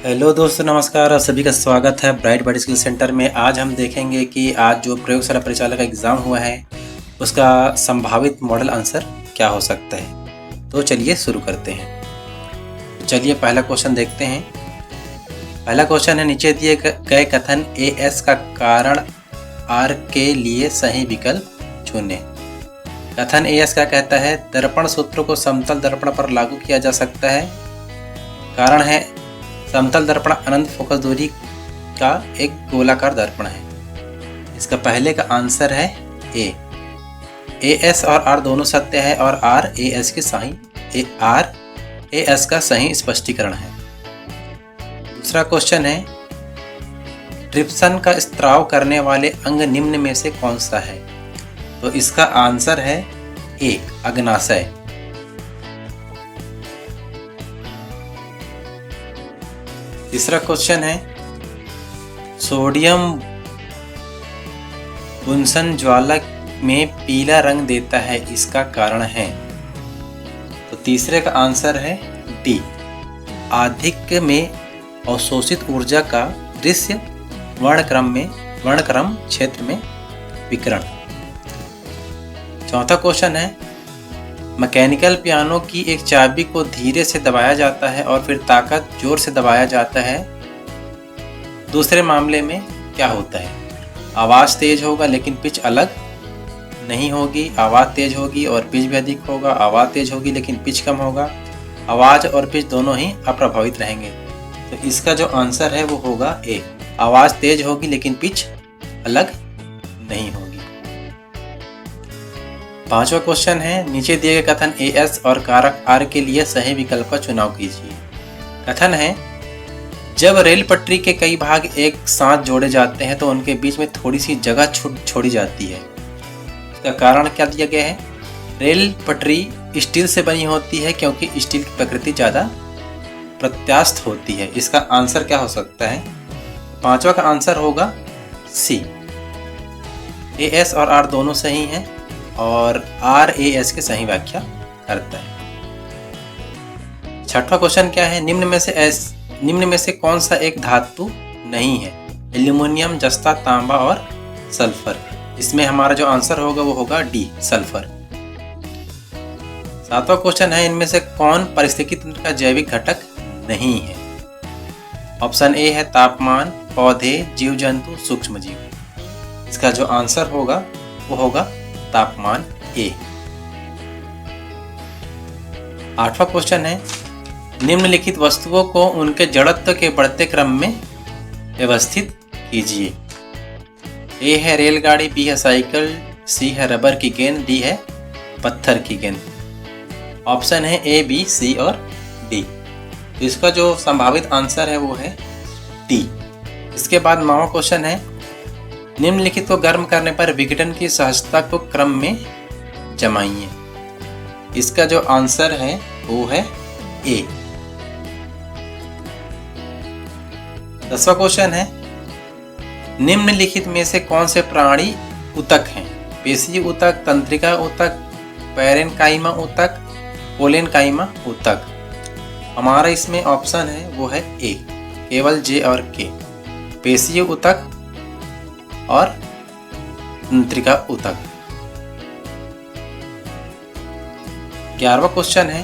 Hello दोस्तों, नमस्कार। आप सभी का स्वागत है ब्राइट बॉडी स्किल सेंटर में। आज हम देखेंगे कि आज जो प्रयोगशाला परिचालक का एग्ज़ाम हुआ है उसका संभावित मॉडल आंसर क्या हो सकता है। तो चलिए शुरू करते हैं। चलिए पहला क्वेश्चन देखते हैं। पहला क्वेश्चन है, नीचे दिए गए कथन एएस का कारण आर के लिए सही विकल्प चुनें। कथन एएस क्या कहता है? दर्पण सूत्र को समतल दर्पण पर लागू किया जा सकता है। कारण है समतल दर्पण अनंत फोकस दूरी का एक गोलाकार दर्पण है। इसका पहले का आंसर है ए। एएस और आर दोनों सत्य है और आर एएस का सही स्पष्टीकरण है। दूसरा क्वेश्चन है, ट्रिप्सन का स्त्राव करने वाले अंग निम्न में से कौन सा है? तो इसका आंसर है ए, अग्नाशय। तीसरा क्वेश्चन है, सोडियम बुन्सन ज्वाला में पीला रंग देता है, इसका कारण है? तो तीसरे का आंसर है डी, आधिक्य में अवशोषित ऊर्जा का दृश्य वर्णक्रम क्षेत्र में विकिरण। चौथा क्वेश्चन है, मैकेनिकल पियानो की एक चाबी को धीरे से दबाया जाता है और फिर ताकत जोर से दबाया जाता है। दूसरे मामले में क्या होता है? आवाज़ तेज होगा लेकिन पिच अलग नहीं होगी। आवाज़ तेज होगी और पिच भी अधिक होगा। आवाज़ तेज होगी लेकिन पिच कम होगा। आवाज़ और पिच दोनों ही अप्रभावित रहेंगे। तो इसका जो आंसर है वो होगा ए, आवाज़ तेज होगी लेकिन पिच अलग नहीं होगी। पांचवा क्वेश्चन है, नीचे दिए गए कथन एएस और कारक आर के लिए सही विकल्प का चुनाव कीजिए। कथन है, जब रेल पटरी के कई भाग एक साथ जोड़े जाते हैं तो उनके बीच में थोड़ी सी जगह छोड़ी जाती है। इसका कारण क्या दिया गया है? रेल पटरी स्टील से बनी होती है क्योंकि स्टील की प्रकृति ज़्यादा प्रत्यास्थ होती है। इसका आंसर क्या हो सकता है? पांचवा का आंसर होगा सी, एएस और आर दोनों सही हैं और आर एएस की सही व्याख्या करता है। छठवां क्वेश्चन क्या है, निम्न में से कौन सा एक धातु नहीं है? एल्यूमिनियम, जस्ता, तांबा और सल्फर। इसमें हमारा जो आंसर होगा वो होगा डी, सल्फर। सातवां क्वेश्चन है, इनमें से कौन पारिस्थितिकी तंत्र का जैविक घटक नहीं है? ऑप्शन ए है तापमान, पौधे, जीव जंतु, सूक्ष्म जीव। इसका जो आंसर होगा वो होगा तापमान ए। आठवां क्वेश्चन है, निम्नलिखित वस्तुओं को उनके जड़त्व के बढ़ते क्रम में व्यवस्थित कीजिए। ए है रेलगाड़ी, बी है साइकिल, सी है रबर की गेंद, डी है पत्थर की गेंद। ऑप्शन है ए, बी, सी और डी। तो इसका जो संभावित आंसर है वो है डी। इसके बाद 9वां क्वेश्चन है, निम्नलिखित को गर्म करने पर विघटन की सहजता को क्रम में जमाइए। इसका जो आंसर है वो है ए। 10वां क्वेश्चन है, निम्नलिखित में से कौन से प्राणी ऊतक हैं? पेशीय ऊतक, तंत्रिका ऊतक, पैरेन्काइमा ऊतक, पोलेनकाइमा ऊतक। हमारा इसमें ऑप्शन है वो है ए, केवल जे और के, पेशीय ऊतक और तंत्रिका ऊतक। 11वां क्वेश्चन है,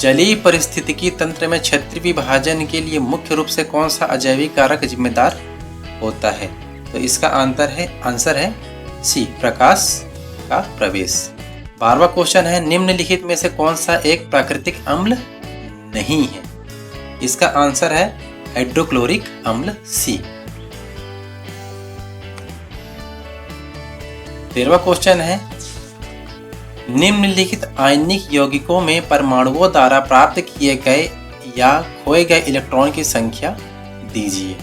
जलीय पारिस्थितिकी तंत्र में क्षेत्रीय विभाजन के लिए मुख्य रूप से कौन सा अजैविक कारक जिम्मेदार होता है? तो इसका आंसर है सी, प्रकाश का प्रवेश। 12वां क्वेश्चन है, निम्नलिखित में से कौन सा एक प्राकृतिक अम्ल नहीं है? इसका आंसर है हाइड्रोक्लोरिक अम्ल, सी। 13वां क्वेश्चन है, निम्नलिखित आयनिक यौगिकों में परमाणुओं द्वारा प्राप्त किए गए या खोए गए इलेक्ट्रॉन की संख्या दीजिए।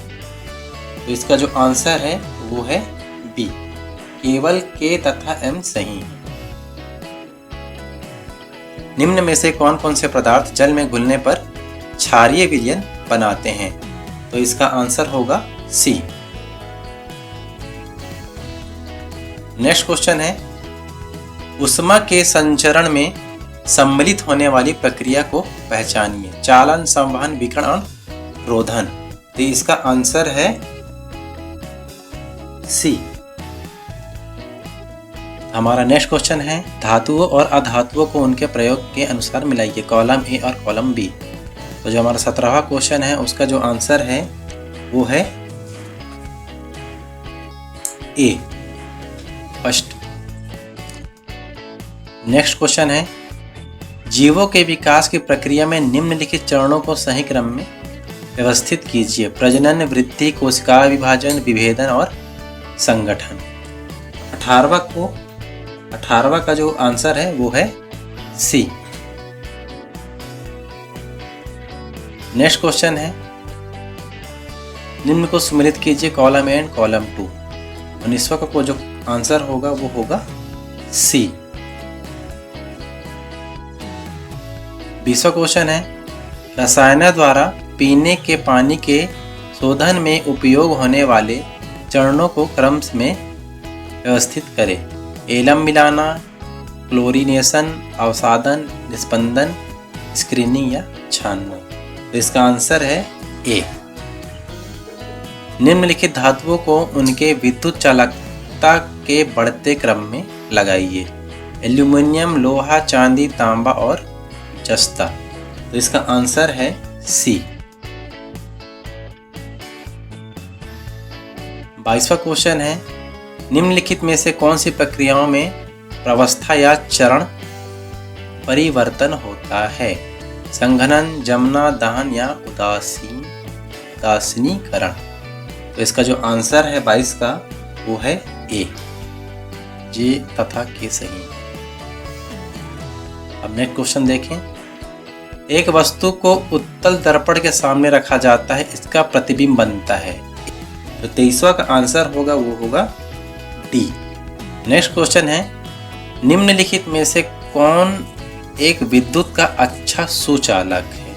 तो इसका जो आंसर है वो है बी, केवल के तथा एम सही है। निम्न में से कौन कौन से पदार्थ जल में घुलने पर क्षारीय विलयन बनाते हैं? तो इसका आंसर होगा सी। नेक्स्ट क्वेश्चन है, ऊष्मा के संचरण में सम्मिलित होने वाली प्रक्रिया को पहचानिए। चालन, संवहन, विकिरण और रोधन। तो इसका आंसर है सी। हमारा नेक्स्ट क्वेश्चन है धातुओं और अधातुओं को उनके प्रयोग के अनुसार मिलाइए, कॉलम ए और कॉलम बी। तो जो हमारा 17वां क्वेश्चन है उसका जो आंसर है वो है ए, फर्स्ट। नेक्स्ट क्वेश्चन है जीवों के विकास की प्रक्रिया में निम्नलिखित चरणों को सही क्रम में व्यवस्थित कीजिए, प्रजनन, वृद्धि, कोशिका विभाजन, विभेदन और संगठन। 18वां का जो आंसर है वो है सी। नेक्स्ट क्वेश्चन है निम्न को सम्मिलित कीजिए, कॉलम ए एंड कॉलम 2। 19वां का जो आंसर होगा वो होगा सी। 20वां क्वेश्चन है रसायन द्वारा पीने के पानी के शोधन में उपयोग होने वाले चरणों को क्रम में व्यवस्थित करें, एलम मिलाना, क्लोरीनेशन, अवसादन, निस्पंदन, स्क्रीनिंग या छानना। तो इसका आंसर है ए। निम्नलिखित धातुओं को उनके विद्युत चालकता के बढ़ते क्रम में लगाइए, एल्यूमिनियम, लोहा, चांदी, तांबा और जस्ता। तो इसका आंसर है सी। 22वां क्वेश्चन है निम्नलिखित में से कौन सी प्रक्रियाओं में प्रावस्था या चरण परिवर्तन होता है, संघनन, जमना, दहन या उदासीनीकरण। तो इसका जो आंसर है 22 का वो है ए, जे तथा के सही। अब नेक्स्ट क्वेश्चन देखें। एक वस्तु को उत्तल दर्पण के सामने रखा जाता है, इसका प्रतिबिंब बनता है। तो 23वां का आंसर होगा वो होगा डी। नेक्स्ट क्वेश्चन है निम्नलिखित में से कौन एक विद्युत का अच्छा सुचालक है।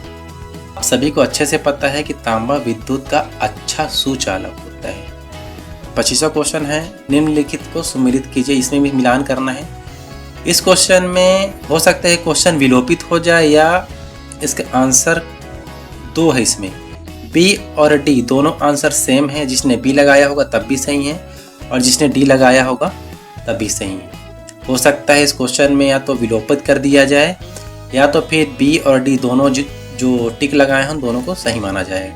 आप सभी को अच्छे से पता है कि तांबा विद्युत का अच्छा सुचालक होता है। 25वां क्वेश्चन है निम्नलिखित को सम्मिलित कीजिए, इसमें भी मिलान करना है। इस क्वेश्चन में हो सकता है क्वेश्चन विलोपित हो जाए या इसका आंसर 2 है। इसमें बी और डी दोनों आंसर सेम है, जिसने बी लगाया होगा तब भी सही है और जिसने डी लगाया होगा तब भी सही है। हो सकता है इस क्वेश्चन में या तो विलोपित कर दिया जाए या तो फिर बी और डी दोनों जो टिक लगाए हैं दोनों को सही माना जाए।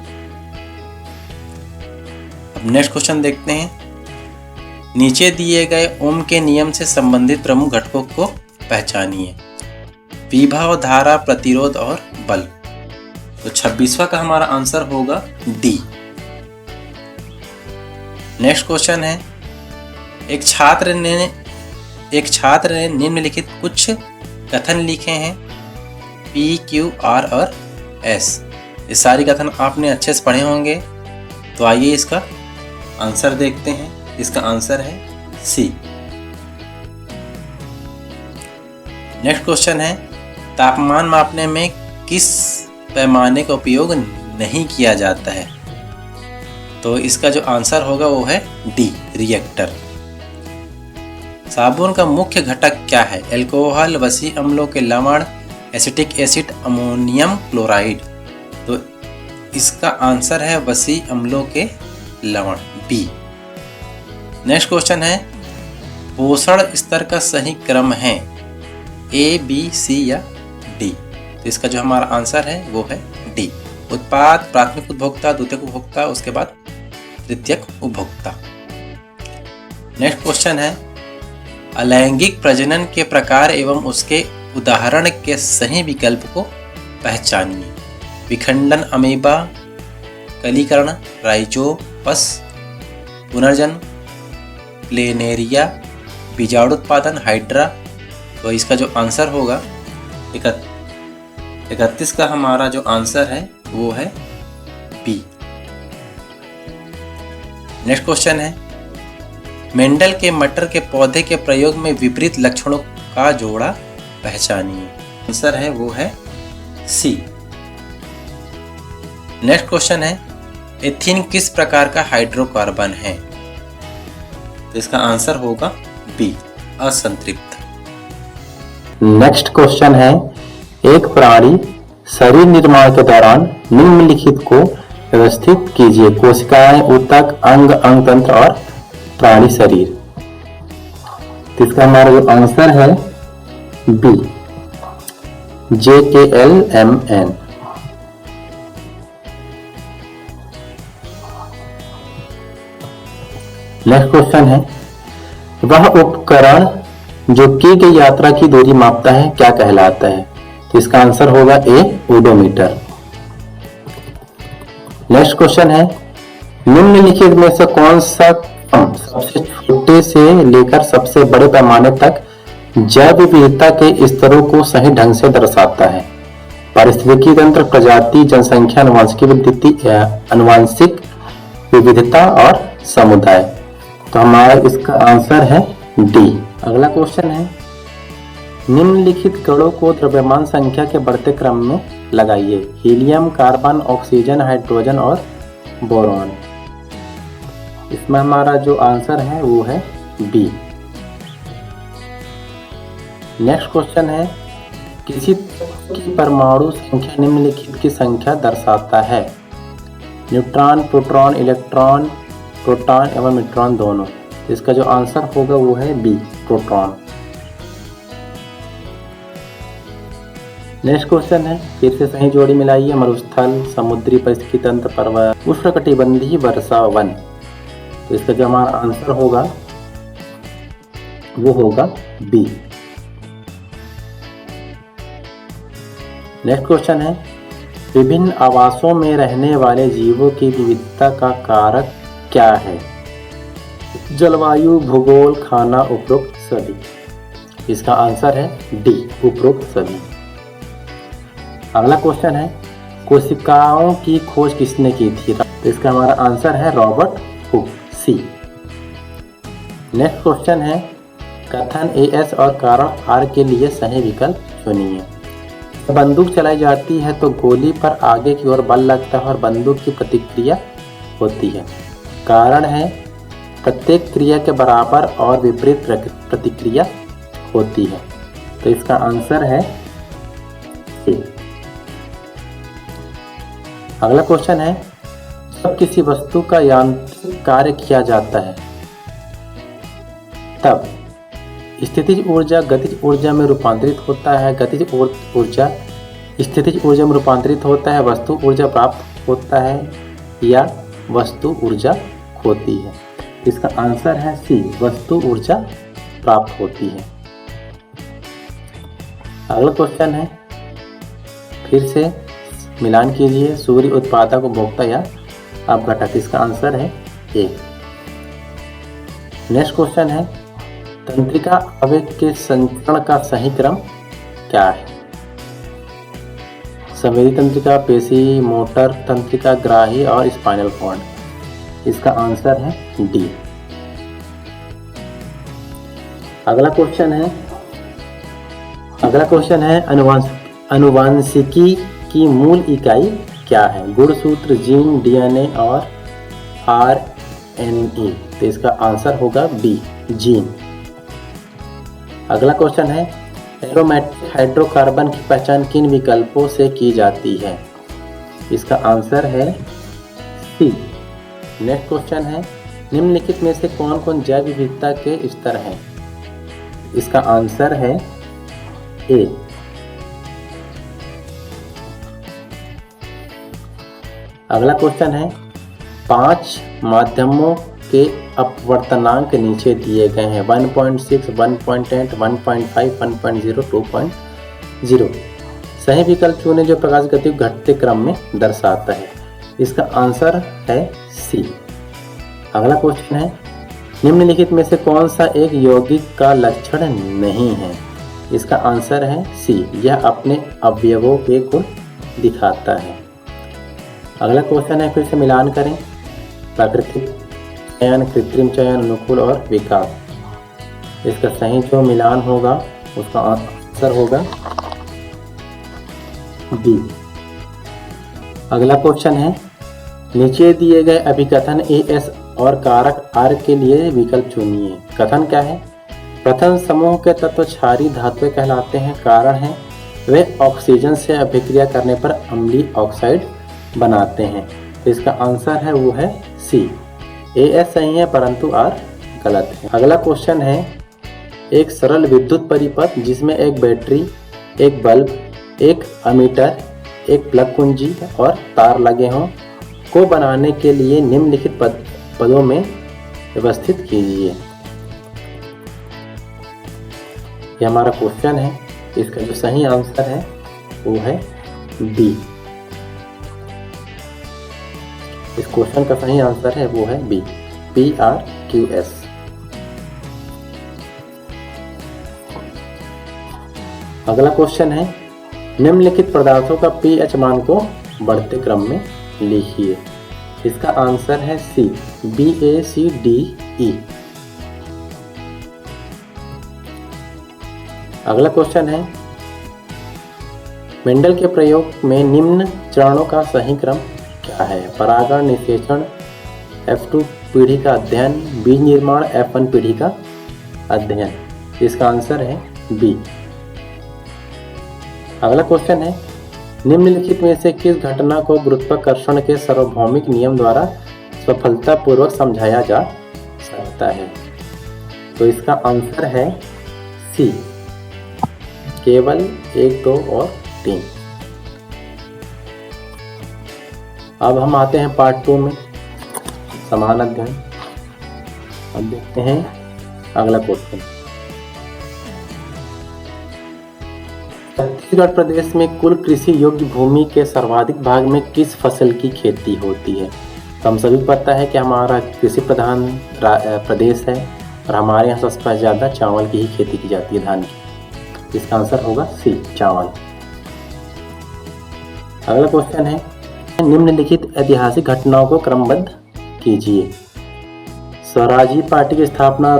अब नेक्स्ट क्वेश्चन देखते हैं। नीचे दिए गए ओम के नियम से संबंधित प्रमुख घटकों को पहचानिए, विभव, धारा, प्रतिरोध और बल। तो 26वां का हमारा आंसर होगा डी। नेक्स्ट क्वेश्चन है एक छात्र ने निम्नलिखित कुछ कथन लिखे हैं, पी, क्यू, आर और एस। ये सारी कथन आपने अच्छे से पढ़े होंगे। तो आइए इसका आंसर देखते हैं। इसका आंसर है सी। नेक्स्ट क्वेश्चन है तापमान मापने में किस पैमाने का उपयोग नहीं किया जाता है। तो इसका जो आंसर होगा वो है डी, रिएक्टर। साबुन का मुख्य घटक क्या है, अल्कोहल, वसी अम्लों के लवण, एसिटिक एसिड, अमोनियम क्लोराइड। तो इसका आंसर है वसी अम्लों के लवण, बी। नेक्स्ट क्वेश्चन है पोषण स्तर का सही क्रम है, ए, बी, सी या डी। तो इसका जो हमारा आंसर है वो है डी, उत्पाद, प्राथमिक उपभोक्ता, द्वितीयक उपभोक्ता, उसके बाद तृतीयक उपभोक्ता। नेक्स्ट क्वेश्चन है अलैंगिक प्रजनन के प्रकार एवं उसके उदाहरण के सही विकल्प को पहचानिए, विखंडन, अमीबा, कलीकरण, राइजोपस, पुनर्जन्म, प्लेनेरिया, बीजाणु उत्पादन, हाइड्रा। तो इसका जो आंसर होगा 31 का हमारा जो आंसर है वो है बी। नेक्स्ट क्वेश्चन है मेंडल के मटर के पौधे के प्रयोग में विपरीत लक्षणों का जोड़ा पहचानिए। आंसर है वो है सी। नेक्स्ट क्वेश्चन है एथीन किस प्रकार का हाइड्रोकार्बन है। तो इसका आंसर होगा बी, असंतृप्त। नेक्स्ट क्वेश्चन है एक प्राणी शरीर निर्माण के दौरान निम्नलिखित को व्यवस्थित कीजिए। कोशिकाएं, ऊतक, अंग, अंग तंत्र और प्राणी शरीर। तो इसका हमारा जो आंसर है बी, JKLMN। नेक्स्ट क्वेश्चन है, वह उपकरण जो की गई यात्रा की दूरी मापता है क्या कहलाता है? तो इसका आंसर होगा ए, ओडोमीटर। नेक्स्ट क्वेश्चन है, निम्नलिखित में से कौन सा क्रम सबसे छोटे से लेकर सबसे बड़े पैमाने तक जैव विविधता के स्तरों को सही ढंग से दर्शाता है? पारिस्थितिकी तंत्र, प्रजाति, जनसंख्या, आनुवंशिक विविधता और समुदाय। तो हमारा इसका आंसर है डी। अगला क्वेश्चन है, निम्नलिखित कणों को द्रव्यमान संख्या के बढ़ते क्रम में लगाइए। हीलियम, कार्बन, ऑक्सीजन, हाइड्रोजन और बोरॉन। इसमें हमारा जो आंसर है वो है बी। नेक्स्ट क्वेश्चन है, किसी तत्व की परमाणु संख्या निम्नलिखित की संख्या दर्शाता है? न्यूट्रॉन, प्रोटॉन, इलेक्ट्रॉन, प्रोटॉन एवं न्यूट्रॉन दोनों। इसका जो आंसर होगा वो है बी, प्रोटॉन। नेक्स्ट क्वेश्चन है, फिर से सही जोड़ी मिलाइए। मरुस्थल, समुद्री परिस्थिति तंत्र, पर्वत, उष्णकटिबंधीय वर्षा वन। तो इसका जो हमारा आंसर होगा वो होगा बी। नेक्स्ट क्वेश्चन है, विभिन्न आवासों में रहने वाले जीवों की विविधता का कारक क्या है? जलवायु, भूगोल, खाना, उपरोक्त सभी। इसका आंसर है डी, उपरोक्त सभी। अगला क्वेश्चन है, कोशिकाओं की खोज किसने की थी? तो इसका हमारा आंसर है रॉबर्ट हुक, सी। नेक्स्ट क्वेश्चन है, कथन एएस और कारण आर के लिए सही विकल्प चुनिए। बंदूक चलाई जाती है तो गोली पर आगे की ओर बल लगता है और बंदूक की प्रतिक्रिया होती है। कारण है प्रत्येक क्रिया के बराबर और विपरीत प्रतिक्रिया होती है। तो इसका आंसर है सी। अगला क्वेश्चन है, जब किसी वस्तु का यांत्रिक कार्य किया जाता है तब स्थितिज ऊर्जा गतिज ऊर्जा में रूपांतरित होता है, गतिज ऊर्जा स्थितिज ऊर्जा में रूपांतरित होता है, वस्तु ऊर्जा प्राप्त होता है या वस्तु ऊर्जा खोती है। इसका आंसर है सी, वस्तु ऊर्जा प्राप्त होती है। अगला क्वेश्चन है, फिर से मिलान कीजिए। सूर्य, उत्पादक, उपभोक्ता या अपघटक। इसका आंसर है ए। नेक्स्ट क्वेश्चन है, तंत्रिका आवेग के संचरण का सही क्रम क्या है? संवेदी तंत्रिका, पेशी, मोटर तंत्रिका, ग्राही और स्पाइनल कॉर्ड। इसका आंसर है डी। अगला क्वेश्चन है अनुवांशिकी की मूल इकाई क्या है? गुणसूत्र, जीन, डीएनए और आरएनए। तो इसका आंसर होगा बी, जीन। अगला क्वेश्चन है, एरोमेटिक हाइड्रोकार्बन की पहचान किन विकल्पों से की जाती है? इसका आंसर है सी। नेक्स्ट क्वेश्चन है, निम्नलिखित में से कौन कौन जैव विविधता के स्तर हैं? इसका आंसर है ए। अगला क्वेश्चन है, 5 माध्यमों के अपवर्तनांक नीचे दिए गए हैं। 1.6, 1.8, 1.5, 1.0, 2.0। सही विकल्प चुने जो प्रकाश गति को घटते क्रम में दर्शाता है। इसका आंसर है सी। अगला क्वेश्चन है, निम्नलिखित में से कौन सा एक यौगिक का लक्षण नहीं है? इसका आंसर है सी, यह अपने अवयवों के गुण दिखाता है। अगला क्वेश्चन है, फिर से मिलान करें। प्राकृतिक चयन, कृत्रिम चयन, अनुकूल और विकास। इसका सही जो मिलान होगा उसका आंसर होगा बी। अगला क्वेश्चन है, नीचे दिए गए अभिकथन एएस और कारक आर के लिए विकल्प चुनिए। कथन क्या है? प्रथम समूह के तत्व क्षारीय धातुएं कहलाते हैं। कारण है वे ऑक्सीजन से अभिक्रिया करने पर अम्लीय ऑक्साइड बनाते हैं। तो इसका आंसर है वो है सी। AS सही है परंतु R गलत है। अगला क्वेश्चन है, एक सरल विद्युत परिपथ जिसमें एक बैटरी, एक बल्ब, एक अमीटर, एक प्लग कुंजी और तार लगे हों को बनाने के लिए निम्नलिखित पदों में व्यवस्थित कीजिए। यह हमारा क्वेश्चन है। इसका जो सही आंसर है वो है बी। इस क्वेश्चन का सही आंसर है वो है बी, PRQS। अगला क्वेश्चन है, निम्नलिखित पदार्थों का pH मान को बढ़ते क्रम में लिखिए। इसका आंसर है सी, BACDE। अगला क्वेश्चन है, मेंडल के प्रयोग में निम्न चरणों का सही क्रम क्या है? परागण, निषेचन, F2 पीढ़ी का अध्ययन, बीज निर्माण, F1 पीढ़ी का अध्ययन। इसका आंसर है बी। अगला क्वेश्चन है, निम्नलिखित में से किस घटना को गुरुत्वाकर्षण के सार्वभौमिक नियम द्वारा सफलतापूर्वक समझाया जा सकता है? तो इसका आंसर है सी, केवल 1, 2 और 3। अब हम आते हैं पार्ट 2 में, समान अध्ययन। अब देखते हैं अगला क्वेश्चन। छत्तीसगढ़ प्रदेश में कुल कृषि योग्य भूमि के सर्वाधिक भाग में किस फसल की खेती होती है? तो हम सभी पता है कि हमारा कृषि प्रधान प्रदेश है और हमारे यहाँ सबसे ज़्यादा चावल की ही खेती की जाती है, धान की। इसका आंसर होगा सी, चावल। अगला क्वेश्चन है, निम्नलिखित ऐतिहासिक घटनाओं को क्रमबद्ध कीजिए। स्वराज्य पार्टी की स्थापना,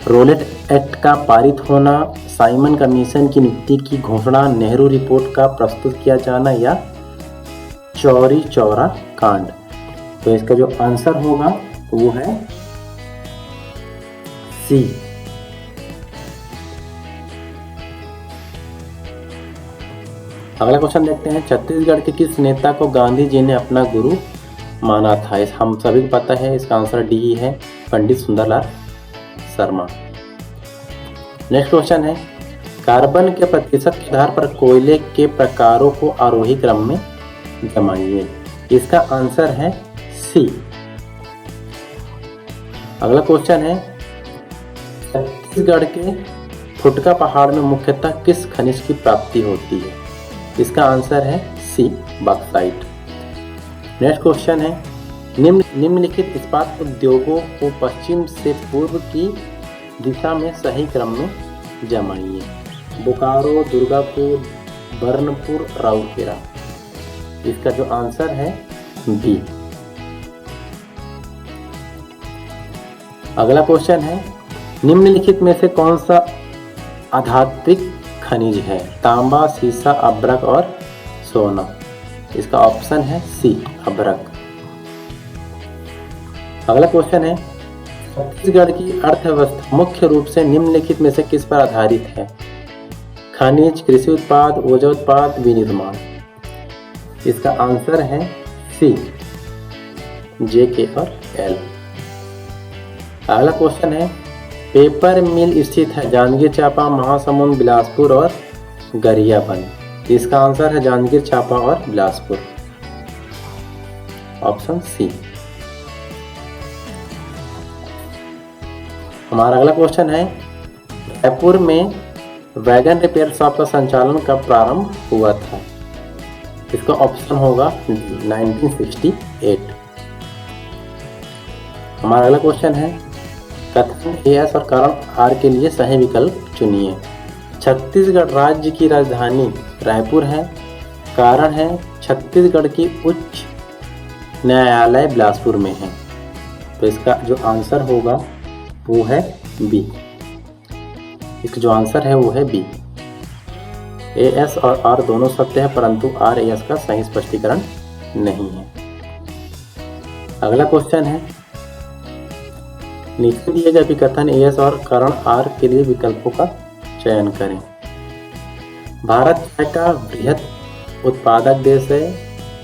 रोलेट एक्ट का पारित होना, साइमन कमीशन की नियुक्ति की घोषणा, नेहरू रिपोर्ट का प्रस्तुत किया जाना या चौरी चौरा कांड। तो इसका जो आंसर होगा वो है सी। अगला क्वेश्चन देखते हैं, छत्तीसगढ़ के किस नेता को गांधी जी ने अपना गुरु माना था? इस हम सभी को पता है, इसका आंसर डी ही है, पंडित सुंदरलाल शर्मा। नेक्स्ट क्वेश्चन है, कार्बन के प्रतिशत के आधार पर कोयले के प्रकारों को आरोही क्रम में जमाइए। इसका आंसर है सी। अगला क्वेश्चन है, छत्तीसगढ़ के फुटका पहाड़ में मुख्यतः किस खनिज की प्राप्ति होती है? इसका आंसर है सी, बॉक्साइट। नेक्स्ट क्वेश्चन है, निम्नलिखित इस्पात उद्योगों को पश्चिम से पूर्व की दिशा में सही क्रम में जमाइए। बोकारो, दुर्गापुर, बर्नपुर, राउरकेला। इसका जो आंसर है बी। अगला क्वेश्चन है, निम्नलिखित में से कौन सा आधात्विक खनिज है? तांबा, सीसा, अभ्रक और सोना। इसका ऑप्शन है सी, अभ्रक। अगला क्वेश्चन है, छत्तीसगढ़ की अर्थव्यवस्था मुख्य रूप से निम्नलिखित में से किस पर आधारित है? खनिज, कृषि उत्पाद, ऊर्जा उत्पाद, विनिर्माण। इसका आंसर है सी, जे, के और एल। अगला क्वेश्चन है, पेपर मिल स्थित है जांजगीर चांपा, महासमुंद, बिलासपुर और गरियाबंद। इसका आंसर है जांजगीर चांपा और बिलासपुर, ऑप्शन सी। हमारा अगला क्वेश्चन है, रायपुर में वैगन रिपेयर शॉप का संचालन कब प्रारंभ हुआ था? इसका ऑप्शन होगा 1968। हमारा अगला क्वेश्चन है, कथन एएस और कारण आर के लिए सही विकल्प चुनिए। छत्तीसगढ़ राज्य की राजधानी रायपुर है। कारण है छत्तीसगढ़ की उच्च न्यायालय बिलासपुर में है। तो इसका जो आंसर होगा वो है बी। इसका जो आंसर है वो है बी। एएस और आर दोनों सत्य है, परंतु आर एएस का सही स्पष्टीकरण नहीं है। अगला क्वेश्चन है, नीचे दिए गए विकथन एएस और कारण आर के लिए विकल्पों का चयन करें। भारत चाय का वृहत उत्पादक देश है,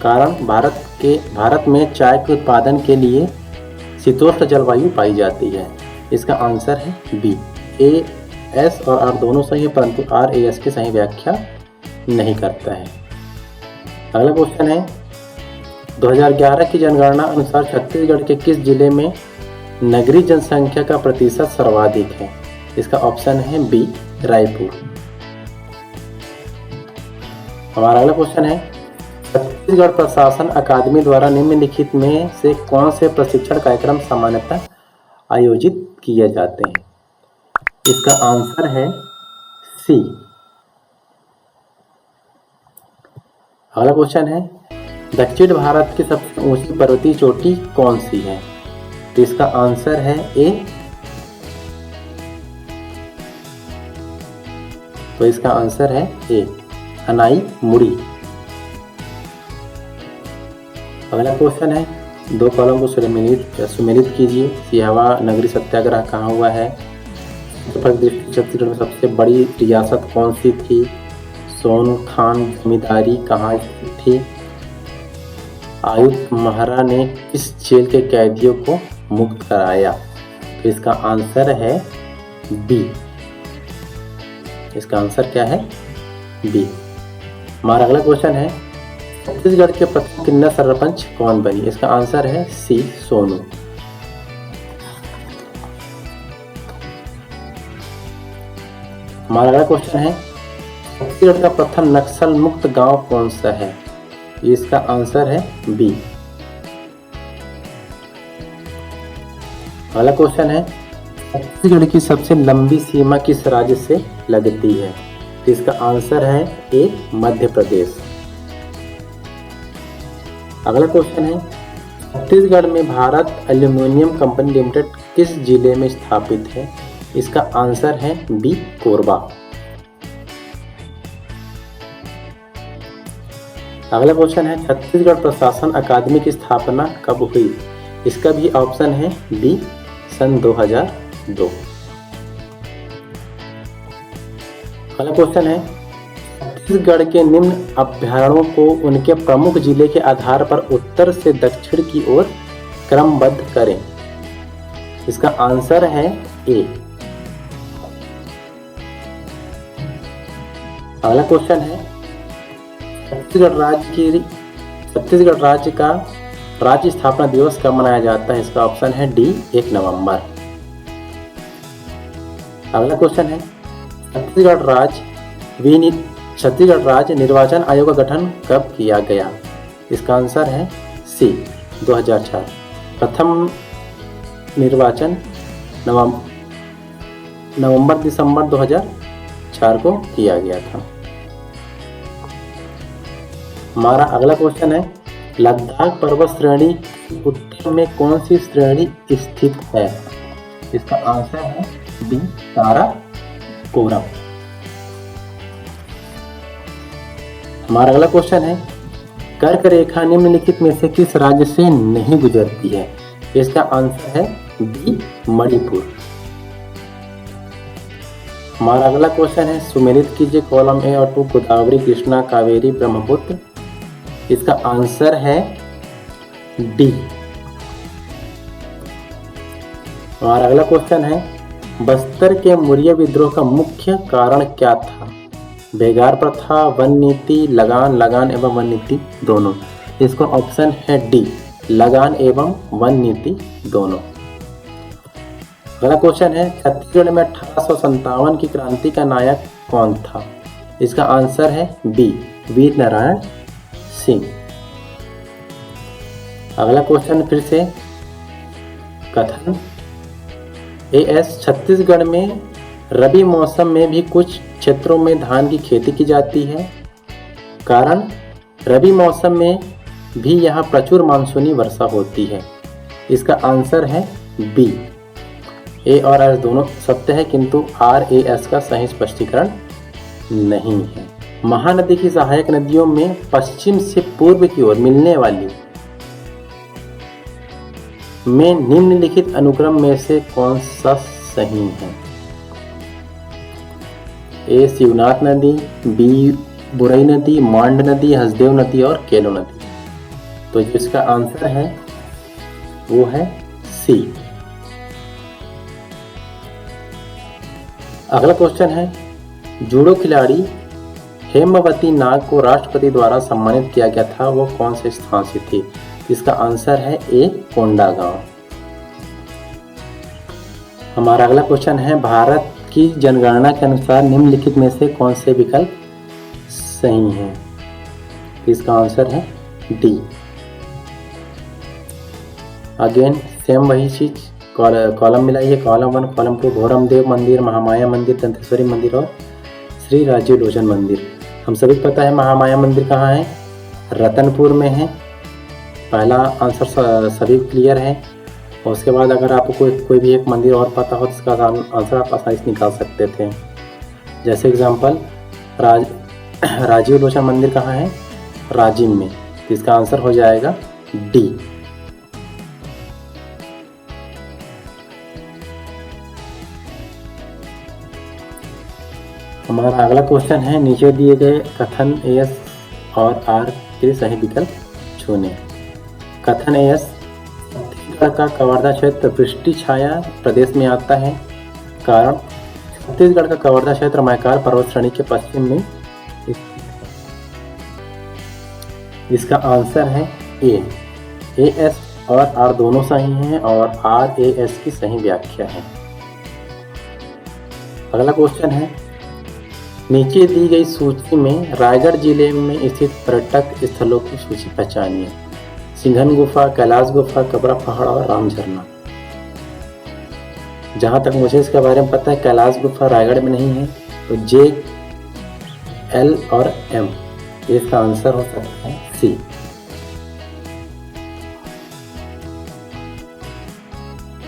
कारण भारत में चाय के उत्पादन के लिए शीतोष्ण जलवायु पाई जाती है। इसका आंसर है बी। ए एस और आर दोनों सही है, परंतु आर ए एस की सही व्याख्या नहीं करता है। अगला क्वेश्चन है 2011 की जनगणना अनुसार छत्तीसगढ़ के किस जिले में नगरीय जनसंख्या का प्रतिशत सर्वाधिक है? इसका ऑप्शन है बी, रायपुर। हमारा अगला क्वेश्चन है छत्तीसगढ़ प्रशासन अकादमी द्वारा निम्नलिखित में से कौन से प्रशिक्षण कार्यक्रम सामान्यतः आयोजित किए जाते हैं? इसका आंसर है सी। अगला क्वेश्चन है दक्षिण भारत की सबसे ऊंची पर्वतीय चोटी कौन सी है? तो इसका आंसर है ए। तो इसका आंसर है ए, अनाई मुड़ी। अगला क्वेश्चन है दो कॉलम को सुमेलित कीजिए। सियावा नगरी सत्याग्रह कहाँ हुआ है? छत्तीसगढ़ में सबसे बड़ी रियासत कौन सी थी? सोनखान जमींदारी कहाँ स्थित थी? आयुक्त महरा ने किस जेल के कैदियों को मुक्त कराया? तो इसका आंसर है बी। इसका आंसर क्या है? बी। हमारा अगला क्वेश्चन है छत्तीसगढ़ के प्रथम किन्नर सरपंच कौन बनी? इसका आंसर है सी, सोनू। हमारा अगला क्वेश्चन है छत्तीसगढ़ का प्रथम नक्सल मुक्त गांव कौन सा है? इसका आंसर है बी। अगला क्वेश्चन है छत्तीसगढ़ की सबसे लंबी सीमा किस राज्य से लगती है? इसका आंसर है ए, मध्य प्रदेश। अगला क्वेश्चन है छत्तीसगढ़ में भारत एल्यूमिनियम कंपनी लिमिटेड किस जिले में स्थापित है? इसका आंसर है बी, कोरबा। अगला क्वेश्चन है छत्तीसगढ़ प्रशासन अकादमी की स्थापना कब हुई? इसका भी ऑप्शन है बी, सन 2002। अगला क्वेश्चन है छत्तीसगढ़ के निम्न अभ्यारण्यों को उनके प्रमुख जिले के आधार पर उत्तर से दक्षिण की ओर क्रमबद्ध करें। इसका आंसर है ए। अगला क्वेश्चन है छत्तीसगढ़ राज्य का राज्य स्थापना दिवस कब मनाया जाता है? इसका ऑप्शन है डी, 1 नवंबर। अगला क्वेश्चन है छत्तीसगढ़ राज्य निर्वाचन आयोग का गठन कब किया गया? इसका आंसर है सी, 2004। प्रथम निर्वाचन नवंबर-दिसंबर 2004 को किया गया था। हमारा अगला क्वेश्चन है लद्दाख पर्वत श्रेणी उत्तर में कौन सी श्रेणी स्थित है? इसका आंसर है बी, काराकोरम। हमारा अगला क्वेश्चन है कर्क रेखा निम्नलिखित में से किस राज्य से नहीं गुजरती है? इसका आंसर है बी, मणिपुर। हमारा अगला क्वेश्चन है सुमेलित कीजिए कॉलम ए और 2 गोदावरी, कृष्णा, कावेरी, ब्रह्मपुत्र। इसका आंसर है डी। हमारा अगला क्वेश्चन है बस्तर के मौर्य विद्रोह का मुख्य कारण क्या था? बेगार प्रथा, वन नीति, लगान एवं वन नीति दोनों। इसका ऑप्शन है डी, लगान एवं वन नीति दोनों। अगला क्वेश्चन है छत्तीसगढ़ में 1857 की क्रांति का नायक कौन था? इसका आंसर है बी, वीर नारायण सिंह। अगला क्वेश्चन फिर से कथन एएस छत्तीसगढ़ में रबी मौसम में भी कुछ क्षेत्रों में धान की खेती की जाती है, कारण रबी मौसम में भी यहाँ प्रचुर मानसूनी वर्षा होती है। इसका आंसर है बी। ए और एस दोनों सत्य है, किंतु आर ए एस का सही स्पष्टीकरण नहीं है। महानदी की सहायक नदियों में पश्चिम से पूर्व की ओर मिलने वाली में निम्नलिखित अनुक्रम में से कौन सा सही है? ए शिवनाथ नदी, बी बुरई नदी, मांड नदी, हसदेव नदी और केलो नदी। तो जो इसका आंसर है वो है सी। अगला क्वेश्चन है, जूडो खिलाड़ी हेमवती नाग को राष्ट्रपति द्वारा सम्मानित किया गया था, वो कौन से स्थान से थी? इसका आंसर है ए, कोंडागांव। हमारा अगला क्वेश्चन है, भारत की जनगणना के अनुसार निम्नलिखित में से कौन से विकल्प सही हैं? इसका आंसर है डी। अगेन सेम वही चीज, कॉलम मिलाइए, कॉलम 1, कॉलम 2, घोरम देव मंदिर, महामाया मंदिर, दंतेश्वरी मंदिर और श्री राजीव लोचन मंदिर। हम सभी को पता है महामाया मंदिर कहाँ है, रतनपुर में है। पहला आंसर सभी क्लियर है। और उसके बाद अगर आपको कोई भी एक मंदिर और पता हो तो इसका आंसर आप आसानी से निकाल सकते थे। जैसे एग्जांपल राजीव लोचन मंदिर कहाँ है, राजिम में। तो इसका आंसर हो जाएगा डी। हमारा अगला क्वेश्चन है, नीचे दिए गए कथन एस और आर के सही विकल्प चुनें। कथन एस, छत्तीसगढ़ का कवर्धा क्षेत्र वृष्टि छाया प्रदेश में आता है। कारण, छत्तीसगढ़ का कवर्धा क्षेत्र मैकाल पर्वत श्रेणी के पश्चिम में। इसका आंसर है ए। एस और आर दोनों सही हैं और आर ए एस की सही व्याख्या है। अगला क्वेश्चन है, नीचे दी गई सूची में रायगढ़ जिले में स्थित पर्यटक स्थलों की सूची पहचानिए। सिंघन गुफा, कैलाश गुफा, कबरा पहाड़ और राम झरना। जहाँ तक मुझे इसके बारे में पता है, कैलाश गुफा रायगढ़ में नहीं है, तो जे, एल और एम इसका आंसर हो सकता है सी।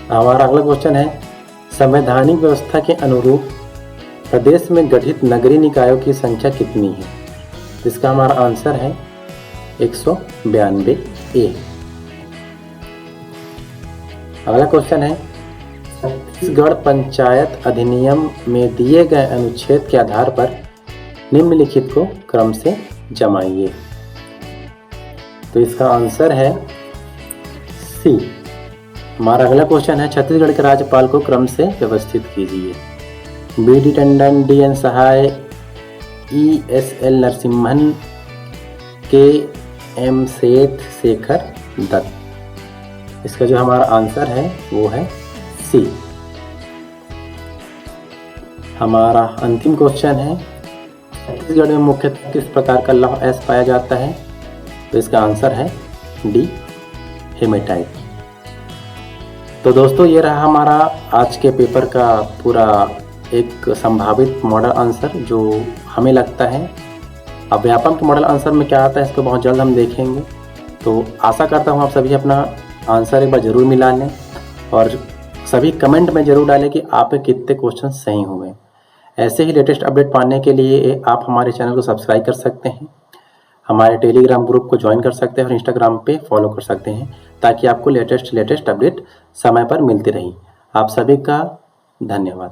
हमारा अगला क्वेश्चन है, संवैधानिक व्यवस्था के अनुरूप प्रदेश में गठित नगरीय निकायों की संख्या कितनी है? इसका हमारा आंसर है 192 ए। अगला क्वेश्चन है, छत्तीसगढ़ पंचायत अधिनियम में दिए गए अनुच्छेद के आधार पर निम्नलिखित को क्रम से जमाइए। तो इसका आंसर है सी। हमारा अगला क्वेश्चन है, छत्तीसगढ़ के राज्यपाल को क्रम से व्यवस्थित कीजिए। B D Tandon, D N Sahay, E S L Narasimhan, K M सेठ शेखर दत्त। इसका जो हमारा आंसर है वो है सी। हमारा अंतिम क्वेश्चन है, छत्तीसगढ़ में मुख्यतः किस प्रकार का लौह अयस्क पाया जाता है? तो इसका आंसर है डी, हेमेटाइट। तो दोस्तों, ये रहा हमारा आज के पेपर का पूरा एक संभावित मॉडल आंसर जो हमें लगता है। अब व्यापम के मॉडल आंसर में क्या आता है इसको बहुत जल्द हम देखेंगे। तो आशा करता हूँ आप सभी अपना आंसर एक बार ज़रूर मिला लें और सभी कमेंट में ज़रूर डालें कि आप कितने क्वेश्चन सही हुए। ऐसे ही लेटेस्ट अपडेट पाने के लिए आप हमारे चैनल को सब्सक्राइब कर सकते हैं, हमारे टेलीग्राम ग्रुप को ज्वाइन कर सकते हैं और इंस्टाग्राम पे फॉलो कर सकते हैं, ताकि आपको लेटेस्ट अपडेट समय पर मिलती रही। आप सभी का धन्यवाद।